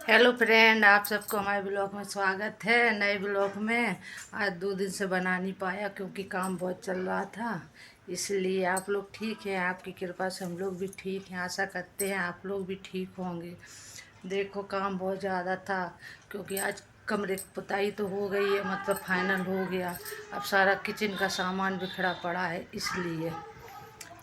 Hello friend, आप सबको हमारे ब्लॉग में स्वागत है। नए ब्लॉग में आज 2 दिन से बना नहीं पाया क्योंकि काम बहुत चल रहा था, इसलिए। आप लोग ठीक हैं? आपकी कृपा से हम लोग भी ठीक हैं। आशा करते हैं आप लोग भी ठीक होंगे। देखो, काम बहुत ज़्यादा था क्योंकि आज कमरे की पुताई तो हो गई है, मतलब फाइनल हो गया। अब सारा किचन का सामान बिखरा पड़ा है, इसलिए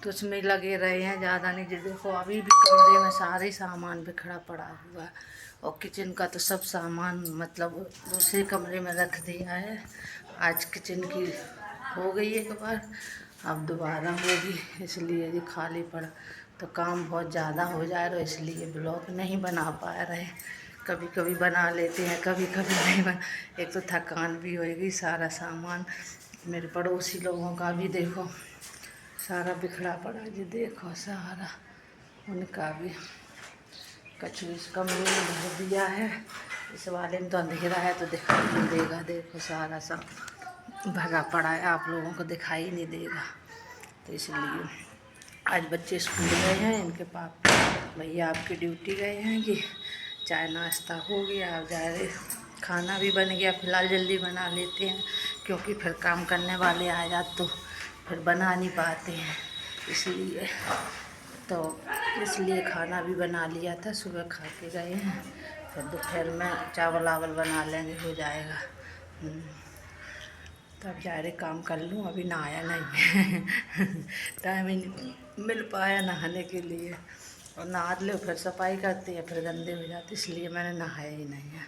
तो उसमें लगे रहे हैं। ज़्यादा नहीं, देखो अभी भी कमरे में सारे सामान बिखरा पड़ा हुआ है और किचन का तो सब सामान मतलब दूसरे कमरे में रख दिया है। आज किचन की हो गई एक बार, अब दोबारा होगी, इसलिए ये खाली पड़ा। तो काम बहुत ज़्यादा हो जा रहा है, इसलिए ब्लॉग नहीं बना पा रहे। कभी कभी बना लेते हैं, कभी कभी नहीं बना। एक तो थकान भी होएगी, सारा सामान मेरे पड़ोसी लोगों का भी देखो सारा बिखरा पड़ा जी, देखो सारा उनका भी कछु इस कमरे में भर दिया है। इस वाले में तो अंधेरा है तो दिखाई नहीं देगा, देखो सारा सब भरा पड़ा है, आप लोगों को दिखाई नहीं देगा। तो इसलिए आज बच्चे स्कूल गए हैं, इनके पापा भैया आपकी ड्यूटी गए हैं कि चाय नाश्ता हो गया, अब जा रहे खाना भी बन गया। फ़िलहाल जल्दी बना लेते हैं क्योंकि फिर काम करने वाले आ जाते तो फिर बना नहीं पाते हैं, इसलिए। तो इसलिए खाना भी बना लिया था, सुबह खा के गए हैं। फिर दोपहर में चावल वावल बना लेंगे, हो जाएगा। तब जा रहे काम कर लूँ, अभी नहाया नहीं है टाइम ही नहीं मिल पाया नहाने के लिए। और नहा लो फिर सफाई करते हैं, फिर गंदे हो जाते, इसलिए मैंने नहाया ही नहीं है।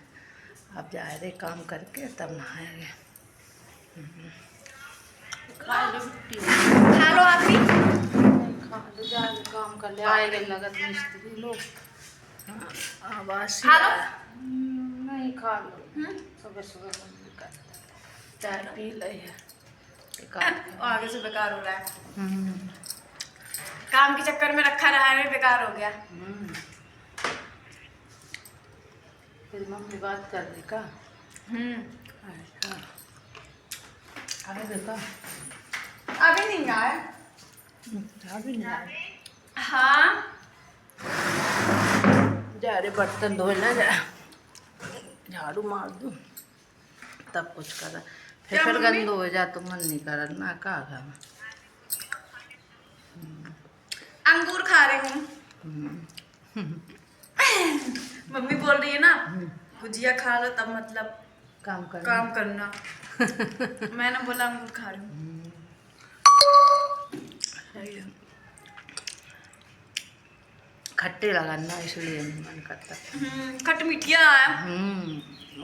अब जा रहे काम करके तब नहाएंगे। खा लो आप भी, खा लो, जा काम कर ले, आएगा लगत मिस्त्री लोग। हाँ बस नहीं, खा लो, सुबह सुबह बंद कर चाय पी ले है। आगे से बेकार हो रहा है, काम के चक्कर में रखा रहा है, बेकार हो गया। फिर मम्मी बात कर रही का? अच्छा, आए देखा अभी नहीं आया। अभी नहीं आए। हाँ, जा रहे बर्तन धोए ना, जा झाड़ू मार दूँ तब कुछ कर। फिर गंद हो जा तो मन नहीं कर ना का खा। अंगूर खा रही हूँ। मम्मी बोल रही है ना, भुजिया खा लो तब मतलब काम करना मैंने बोला अंगूर खा रही हूँ। खट्टे लगाना, इसलिए मन करता। खट मिठिया है।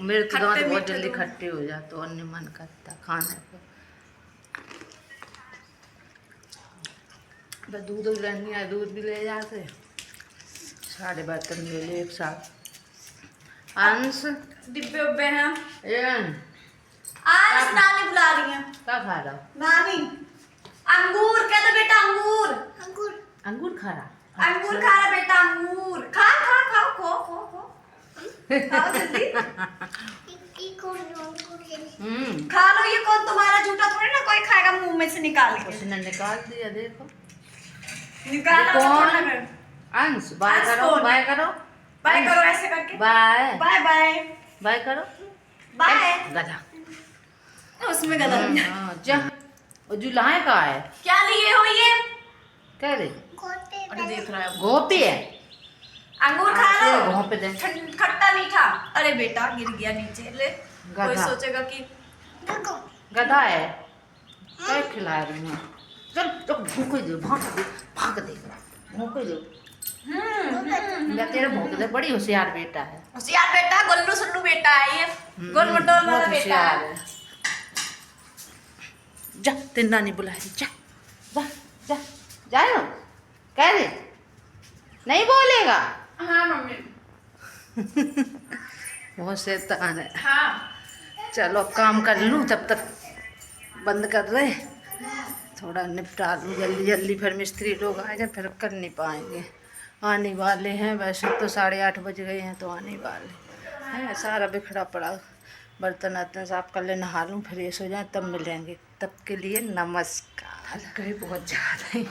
मेरे तो दांत बहुत मीठे जल्दी दोनों। खट्टे हो जाते, और नहीं मन करता खाने को। बस दूध लेनी है, दूध भी ले जाते, सारे बर्तन ले ले एक साथ। अंश डिब्बे उब्बे हैं। आज नानी बुला रही है। क्या खा रहा? नानी अंगूर कह दो बेटा, अंगूर अंगूर अंगूर खा रहा? अंगूर खा रहा बेटा, अंगूर खा खा खाओ, खो खो खो खाओ जल्दी। खा लो, ये कौन तुम्हारा झूठा थोड़ी ना कोई खाएगा मुंह में से निकाल के। उसने निकाल दिया, देखो निकाल लो कौन? थोड़ा कर। अंश बाय करो, बाय करो, बाय करो ऐसे करके। बाय बाय बाय बाय करो, बाय। गधा। उसमें गधा नहीं है। हाँ जा, वो जुलाहे का है। क्या लिए हो ये? कह दे अरे देख रहा है गोपी है। अंगूर खा लो, घों पे दे। खट्टा मीठा। अरे बेटा गिर गया नीचे, ले कोई गधा। सोचेगा कि गधा है, क्या खिला रही हूँ। चल तो भूख दे, भाग दे, भूख दे। तेरे भूख दे, बड़ी होशियार बेटा है। होशियार बेटा, गोल्लू सल्लू बेटा है ये, गोल मटोल वाला बेटा है। जा, तेरी नानी बुला रही, जा जा जा, जाओ। कह दे नहीं बोलेगा। हाँ मम्मी। बहुत शैतान है। हाँ चलो काम कर लूँ, तब तक बंद कर रहे, थोड़ा निपटा लूँ जल्दी जल्दी, फिर मिस्त्री लोग आ जाए फिर कर नहीं पाएंगे। आने वाले हैं, वैसे तो 8:30 बज गए हैं, तो आने वाले हैं। सारा बिखरा पड़ा, बर्तन वर्तन साफ कर ले, नहा लूँ, फ्रेश हो जाए, तब मिलेंगे। तब के लिए नमस्कार। कहीं बहुत ज़्यादा ही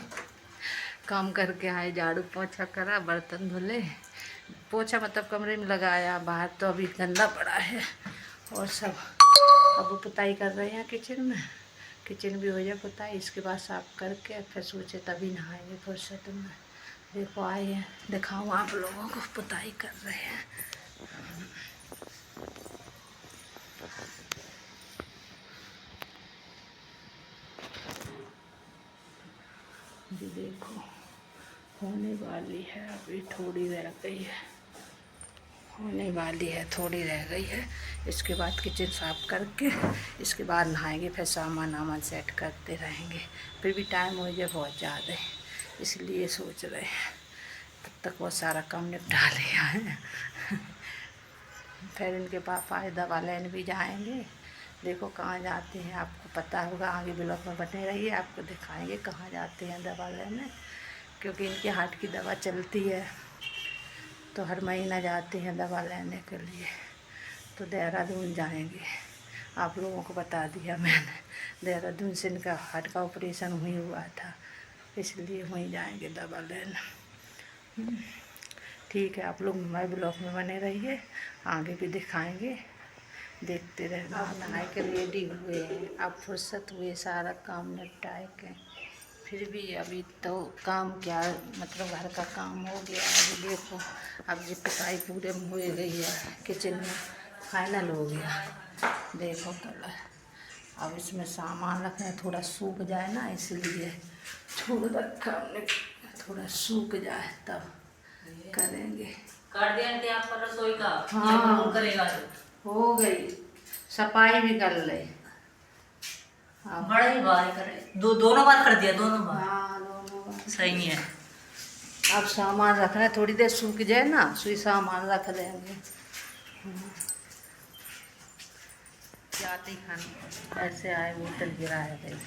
काम करके आए, झाड़ू पोछा करा, बर्तन धुले, पोछा मतलब कमरे में लगाया, बाहर तो अभी गंदा पड़ा है। और सब अब वो पुताई कर रहे हैं किचन में। किचन भी हो जाए पुताई, इसके बाद साफ करके फिर सोचे तभी नहाएंगे फुर्सत में। देखो आए हैं, दिखाऊँ आप लोगों को, पुताई कर रहे हैं। ये देखो होने वाली है, अभी थोड़ी रह गई है, होने वाली है, थोड़ी रह गई है। इसके बाद किचन साफ करके इसके बाद नहाएंगे, फिर सामान वामान सेट करते रहेंगे। फिर भी टाइम हो जाए बहुत ज़्यादा, इसलिए सोच रहे हैं तब तक बहुत सारा काम निपटा लिया है। फिर इनके पापा दवा लेने भी जाएंगे। देखो कहाँ जाते हैं, आपको पता होगा, आगे ब्लॉग में बने रहिए, आपको दिखाएंगे कहाँ जाते हैं दवा लेने। क्योंकि इनके हार्ट की दवा चलती है तो हर महीना जाते हैं दवा लेने के लिए। तो देहरादून जाएंगे, आप लोगों को बता दिया मैंने। देहरादून से इनका हार्ट का ऑपरेशन हुआ था, इसलिए वहीं जाएंगे दवा लेने। ठीक है, आप लोग हमारे ब्लॉग में बने रहिए, आगे भी दिखाएंगे, देखते रहना। नहाए के रेडी हुए हैं, अब फुर्सत हुए सारा काम निपटाए के। फिर भी अभी तो काम क्या, मतलब घर का काम हो गया। अभी देखो अब ये पुताई पूरे में हो गई है, किचन में फाइनल हो गया। देखो कलर, अब इसमें सामान रखना, थोड़ा सूख जाए ना, इसलिए छोड़ रखा हमने, थोड़ा सूख जाए तब करेंगे। कर दिया आप पर रसोई का? हाँ करेगा हो गई, सफाई भी कर ले। बड़ा ही बार करे, दोनों बार कर दिया, दोनों बार। हाँ दोनों बार सही है। अब सामान रखना है, थोड़ी देर सूख जाए ना, सुई सामान रख देंगे। जाते ही खाना ऐसे आए, बोतल गिराया गई,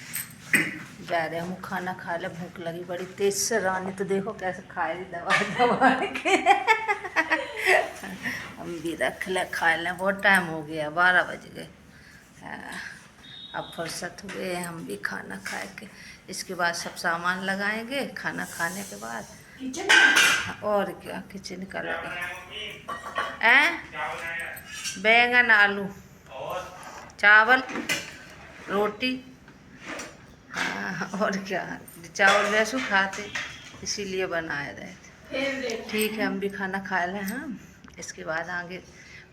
जा रहे हम खाना खा ले, भूख लगी बड़ी तेज से। रानी तो देखो कैसे खाए रही दबा दबा के। हम भी रख ले, खा लें, बहुत टाइम हो गया, 12 बज गए। अब फुर्सत हुए, हम भी खाना खाए के इसके बाद सब सामान लगाएंगे खाना खाने के बाद। और क्या किचन का लगे बैंगन आलू चावल रोटी। हाँ और क्या, चावल वैसे खाते इसीलिए बनाए रहे थे। ठीक है, हम भी खाना खा लें। हाँ इसके बाद आगे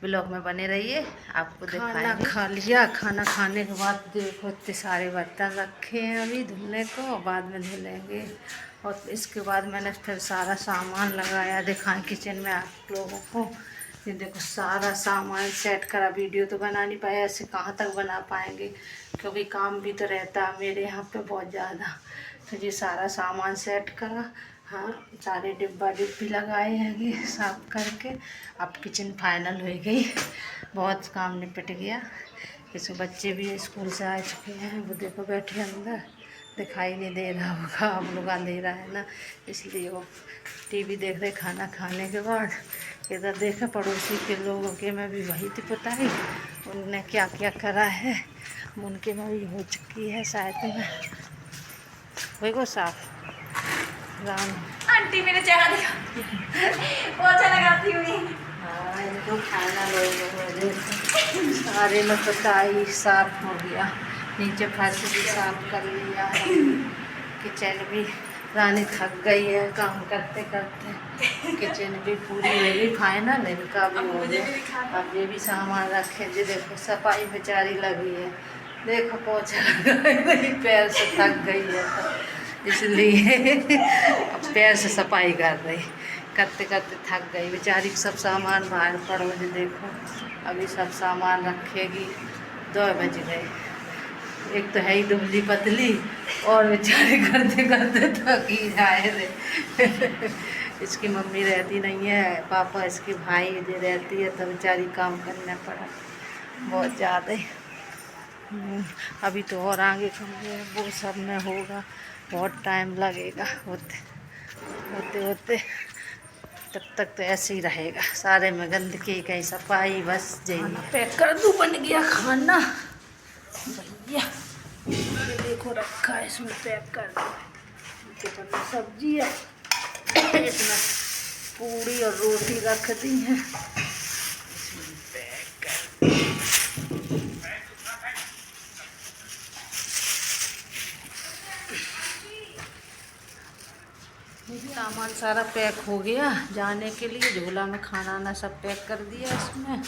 ब्लॉग में बने रहिए, आपको दिखाएंगे। खाना खा लिया, खाना खाने के बाद देखो इतने सारे बर्तन रखे हैं अभी धुलने को, बाद में धुलेंगे। और इसके बाद मैंने फिर सारा सामान लगाया, दिखाएं किचन में आप लोगों को। ये देखो सारा सामान सेट करा। वीडियो तो बना नहीं पाया, ऐसे कहाँ तक बना पाएंगे, क्योंकि काम भी तो रहता है मेरे यहाँ पे बहुत ज़्यादा। तो ये सारा सामान सेट करा। हाँ सारे डिब्बा डिब्बी लगाए हैं साफ करके। अब किचन फाइनल हो गई, बहुत काम निपट गया। इसमें बच्चे भी स्कूल से आ चुके हैं, वो देखो बैठे अंदर, दिखाई नहीं दे रहा होगा, आप लोग अंधेरा है ना, इसलिए वो टीवी देख रहे खाना खाने के बाद। इधर देखा पड़ोसी के लोगों के में भी वही थी पुताई, उनने क्या क्या करा है, उनके में भी हो चुकी है शायद में। वही को साफ राम आंटी मेरे चेहरा दिखा, पोछा लगाती हुई। हाँ इनको खाना लोग सारे में पुताई साफ हो गया, नीचे फर्श भी साफ कर लिया है, किचन भी। रानी थक गई है काम करते करते, किचन भी पूरी हो गई फाइनल, इनका भी हो गया। अब ये भी सामान रखे, जी देखो सफाई बेचारी लगी है, देखो पोछा लगा गई, पैर से थक गई है तो इसलिए अब पैर से सफाई कर रही, करते करते थक गई बेचारी। सब सामान बाहर पड़ो, जी देखो अभी सब सामान रखेगी। 2 बज गए, एक तो है ही दुबली पतली, और बेचारे करते करते थक ही जाए रे। इसकी मम्मी रहती नहीं है, पापा इसके भाई जो रहती है, तो बेचारी काम करना पड़ा बहुत ज़्यादा। अभी तो और आगे कमरे वो सब में होगा, बहुत टाइम लगेगा होते होते होते। तब तक तो ऐसे ही रहेगा, सारे में गंदगी कहीं सफाई, बस यही। पैक कर दूँ, बन गया खाना भैया, ये देखो रखा है, इसमें पैक कर दो। सब्जी है, इसमें पूड़ी और रोटी रख दी है। सामान सारा पैक हो गया जाने के लिए। झोला में खाना आना सब पैक कर दिया इसमें।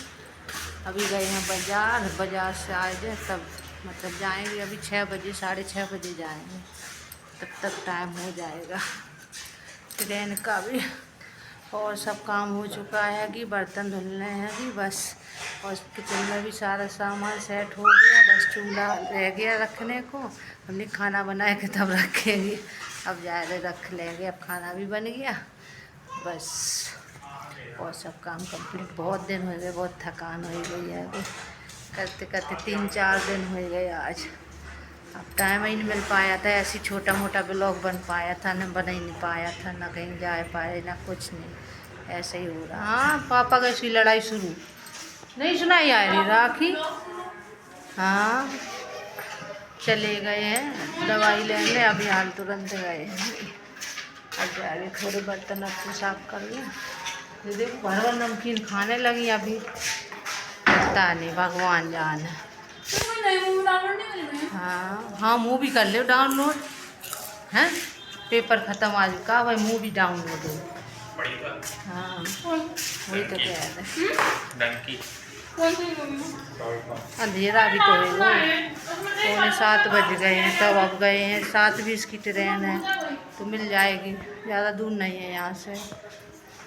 अभी गए हैं बाज़ार से आए थे तब मतलब जाएंगे। अभी 6 बजे 6:30 बजे जाएंगे, तब तक टाइम हो जाएगा ट्रेन का भी। और सब काम हो चुका है कि बर्तन धुलने हैं अभी बस। और किचन में भी सारा सामान सेट हो गया, बस चूल्हा रह गया रखने को। हमने खाना बनाए के तब रखेंगे, अब जाए रख लेंगे। अब खाना भी बन गया बस। और सब काम कंप्लीट। बहुत दिन हो गए, बहुत थकान हो गई है अभी करते करते। 3-4 दिन हो गए आज। अब टाइम ही नहीं मिल पाया था, ऐसी छोटा मोटा ब्लॉग बन पाया था, न बन ही नहीं पाया था, ना कहीं जा पाए ना कुछ नहीं, ऐसे ही हो रहा। हाँ पापा का ऐसी लड़ाई शुरू नहीं सुनाई आ रही राखी। हाँ चले गए हैं दवाई लेने, अभी हाल तुरंत गए हैं। अब जाके थोड़े बर्तन अपने साफ कर लें। ये देखो भर भर नमकीन खाने लगी अभी, पता नहीं भगवान जाने। हाँ मूवी कर लो डाउनलोड हैं, पेपर ख़त्म आज का भाई, मूवी डाउनलोड हो। हाँ वही तो कह रहे। अंधेरा भी तो है, 6:45 बज गए हैं तब अब गए हैं। 7:20 की ट्रेन है तो मिल जाएगी, ज़्यादा दूर नहीं है यहाँ से,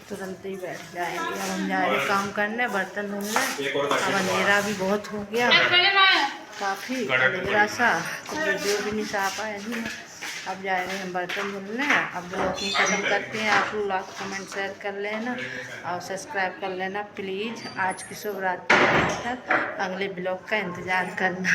तुरंत ही बैठ जाएंगे। अब हम जा रहे काम करने, बर्तन धुलने। अब अंधेरा भी बहुत हो गया, काफ़ी अंधेरा सा, तो वीडियो भी नहीं आ पाया नहीं। अब जाएंगे हम बर्तन धुलने। अब ब्लॉग ही ख़त्म करते हैं। आप लोग लाइक कमेंट शेयर कर लेना और सब्सक्राइब कर लेना प्लीज़। आज की शुभ रात्रि तक अगले ब्लॉग का इंतज़ार करना।